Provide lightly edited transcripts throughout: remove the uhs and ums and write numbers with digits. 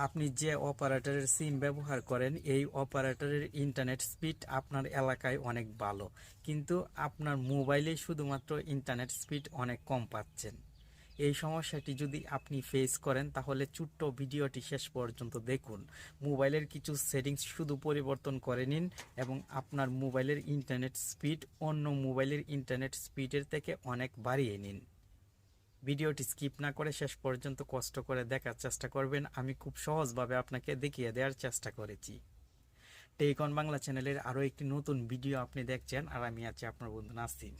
আপনি যে অপারেটরের সিম ব্যবহার করেন এই অপারেটরের ইন্টারনেট স্পিড আপনার এলাকায় অনেক ভালো, কিন্তু আপনার মোবাইলে শুধুমাত্র ইন্টারনেট স্পিড অনেক কম পাচ্ছেন। এই সমস্যাটি যদি আপনি ফেস করেন তাহলে ছোট্ট ভিডিওটি শেষ পর্যন্ত দেখুন। মোবাইলের কিছু সেটিংস শুধু পরিবর্তন করে নিন এবং আপনার মোবাইলের ইন্টারনেট স্পিড অন্য মোবাইলের ইন্টারনেট স্পিডের থেকে অনেক বাড়িয়ে নিন। ভিডিওটি স্কিপ না করে শেষ পর্যন্ত কষ্ট করে দেখার চেষ্টা করবেন। আমি খুব সহজভাবে আপনাকে দেখিয়ে দেওয়ার চেষ্টা করেছি। টেকন বাংলা চ্যানেলের আরও একটি নতুন ভিডিও আপনি দেখছেন, আর আমি আছি আপনার বন্ধু নাসিম।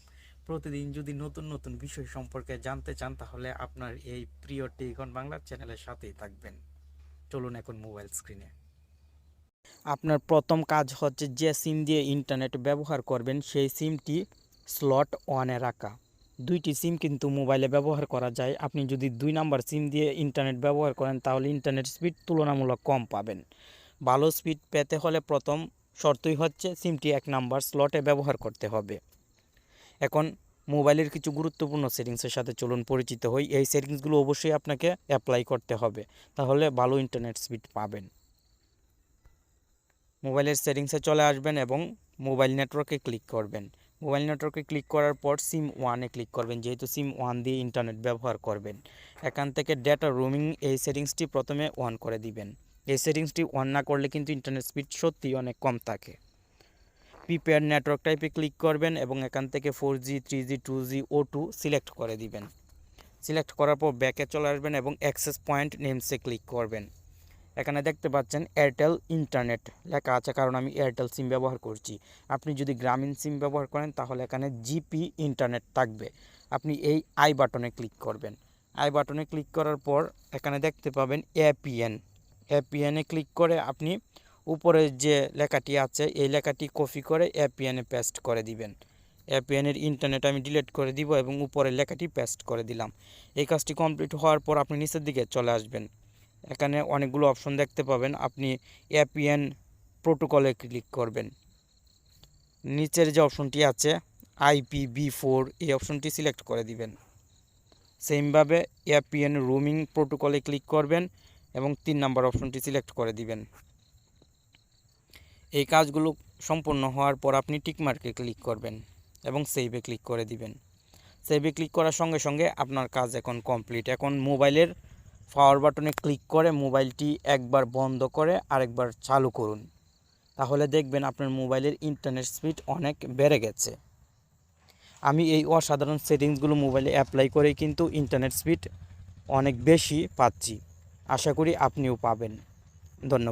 প্রতিদিন যদি নতুন নতুন বিষয় সম্পর্কে জানতে চান তাহলে আপনার এই প্রিয় টেকন বাংলা চ্যানেলের সাথেই থাকবেন। চলুন এখন মোবাইল স্ক্রিনে। আপনার প্রথম কাজ হচ্ছে যে সিম দিয়ে ইন্টারনেট ব্যবহার করবেন সেই সিমটি স্লট ওয়ানে রাখা। দুইটি সিম কিন্তু মোবাইলে ব্যবহার করা যায়। আপনি যদি 2 নাম্বার সিম দিয়ে ইন্টারনেট ব্যবহার করেন তাহলে ইন্টারনেট স্পিড তুলনামূলক কম পাবেন। ভালো স্পিড পেতে হলে প্রথম শর্তই হচ্ছে সিমটি 1 নাম্বার স্লটে ব্যবহার করতে হবে। এখন মোবাইলের কিছু গুরুত্বপূর্ণ সেটিংসের সাথে চলুন পরিচিত হই। এই সেটিংসগুলো অবশ্যই আপনাকে অ্যাপ্লাই করতে হবে, তাহলে ভালো ইন্টারনেট স্পিড পাবেন। মোবাইলের সেটিংসে চলে আসবেন এবং মোবাইল নেটওয়ার্কে ক্লিক করবেন। মোবাইল নেটওয়ার্কে ক্লিক করার পর সিম ওয়ানে ক্লিক করবেন, যেহেতু সিম ওয়ান দিয়ে ইন্টারনেট ব্যবহার করবেন। এখান থেকে ডেটা রোমিং এই সেটিংসটি প্রথমে অন করে দিবেন। এই সেটিংসটি অন না করলে কিন্তু ইন্টারনেট স্পিড সত্যিই অনেক কম থাকে। প্রিপেয়ার নেটওয়ার্ক টাইপে ক্লিক করবেন এবং এখান থেকে 4G 3G 2G O2 select করে দিবেন। সিলেক্ট করার পর ব্যাকে চলে আসবেন এবং অ্যাক্সেস পয়েন্ট নেমসে ক্লিক করবেন। এখানে দেখতে পাচ্ছেন এয়ারটেল ইন্টারনেট লেখা আছে, কারণ আমি এয়ারটেল সিম ব্যবহার করছি। আপনি যদি গ্রামীণ সিম ব্যবহার করেন তাহলে এখানে জিপি ইন্টারনেট থাকবে। আপনি এই আই বাটনে ক্লিক করবেন। আই বাটনে ক্লিক করার পর এখানে দেখতে পাবেন এপিএনে ক্লিক করে আপনি উপরে যে লেখাটি আছে এই লেখাটি কপি করে এপিএনে পেস্ট করে দিবেন। এপিএনের ইন্টারনেট আমি ডিলিট করে দিব এবং উপরের লেখাটি পেস্ট করে দিলাম। এই কাজটি কমপ্লিট হওয়ার পর আপনি নিচের দিকে চলে আসবেন। এখানে অনেকগুলো অপশন দেখতে পাবেন। আপনি এপিএন প্রোটোকলে ক্লিক করবেন। নিচের যে অপশনটি আছে IPv4 এই অপশনটি সিলেক্ট করে দিবেন। সেমভাবে এপিএন রোমিং প্রোটোকলে ক্লিক করবেন এবং 3 নাম্বার অপশনটি সিলেক্ট করে দিবেন। এই কাজগুলো সম্পূর্ণ হওয়ার পর আপনি টিকমার্কে ক্লিক করবেন এবং সেভে ক্লিক করে দিবেন। সেভে ক্লিক করার সঙ্গে সঙ্গে আপনার কাজ এখন কমপ্লিট। এখন মোবাইলের পাওয়ার বাটনে ক্লিক করে মোবাইলটি একবার বন্ধ করে আরেকবার চালু করুন, তাহলে দেখবেন আপনার মোবাইলের ইন্টারনেট স্পিড অনেক বেড়ে গেছে। আমি এই অসাধারণ সেটিংসগুলো মোবাইলে অ্যাপ্লাই করেই কিন্তু ইন্টারনেট স্পিড অনেক বেশি পাচ্ছি। আশা করি আপনিও পাবেন। ধন্যবাদ।